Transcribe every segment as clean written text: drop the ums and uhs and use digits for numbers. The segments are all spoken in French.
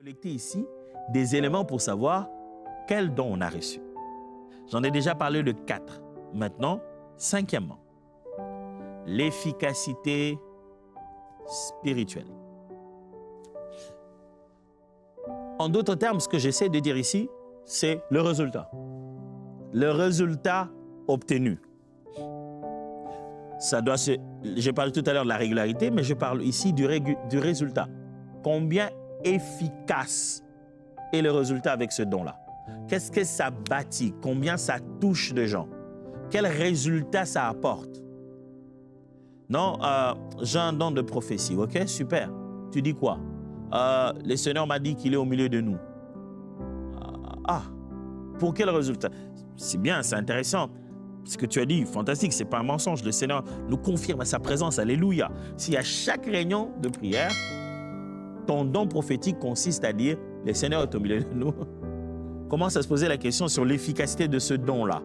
collecter ici des éléments pour savoir quel don on a reçu. J'en ai déjà parlé de 4. Maintenant, 5e, l'efficacité spirituelle. En d'autres termes, ce que j'essaie de dire ici, c'est le résultat. Le résultat obtenu. J'ai parlé tout à l'heure de la régularité, mais je parle ici du résultat. Combien efficace est le résultat avec ce don-là? Qu'est-ce que ça bâtit? Combien ça touche de gens? Quel résultat ça apporte? Non, j'ai un don de prophétie, ok? Super. Tu dis quoi? Le Seigneur m'a dit qu'il est au milieu de nous. Pour quel résultat? C'est bien, c'est intéressant. Ce que tu as dit, fantastique, ce n'est pas un mensonge. Le Seigneur nous confirme sa présence, alléluia. Si à chaque réunion de prière, ton don prophétique consiste à dire « le Seigneur est au milieu de nous », commence à se poser la question sur l'efficacité de ce don-là.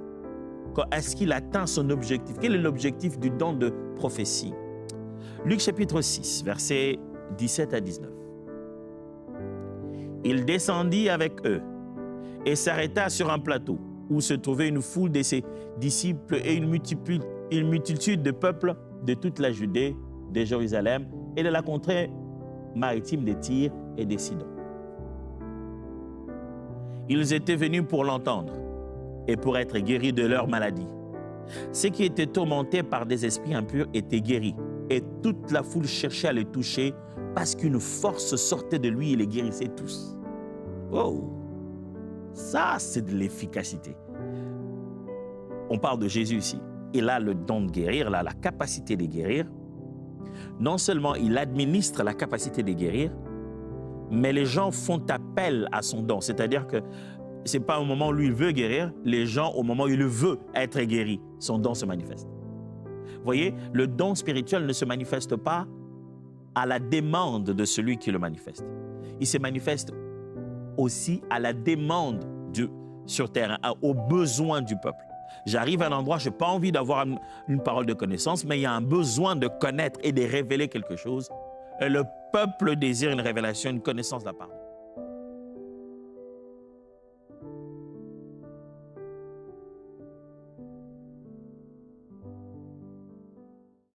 Est-ce qu'il atteint son objectif? Quel est l'objectif du don de prophétie? Luc chapitre 6, versets 17 à 19. Il descendit avec eux et s'arrêta sur un plateau où se trouvait une foule de ses disciples et une multitude de peuples de toute la Judée, de Jérusalem et de la contrée maritime de Tyr et de Sidon. Ils étaient venus pour l'entendre et pour être guéris de leur maladie. Ceux qui étaient tourmentés par des esprits impurs étaient guéris et toute la foule cherchait à le toucher parce qu'une force sortait de lui et les guérissait tous. Wow! Ça, c'est de l'efficacité. On parle de Jésus ici. Il a le don de guérir, il a la capacité de guérir. Non seulement il administre la capacité de guérir, mais les gens font appel à son don. C'est-à-dire que ce n'est pas au moment où lui il veut guérir, les gens, au moment où il veut être guéri, son don se manifeste. Vous voyez, le don spirituel ne se manifeste pas à la demande de celui qui le manifeste. Il se manifeste aussi à la demande sur terre, aux besoins du peuple. J'arrive à un endroit, je n'ai pas envie d'avoir une parole de connaissance, mais il y a un besoin de connaître et de révéler quelque chose. Et le peuple désire une révélation, une connaissance de la part.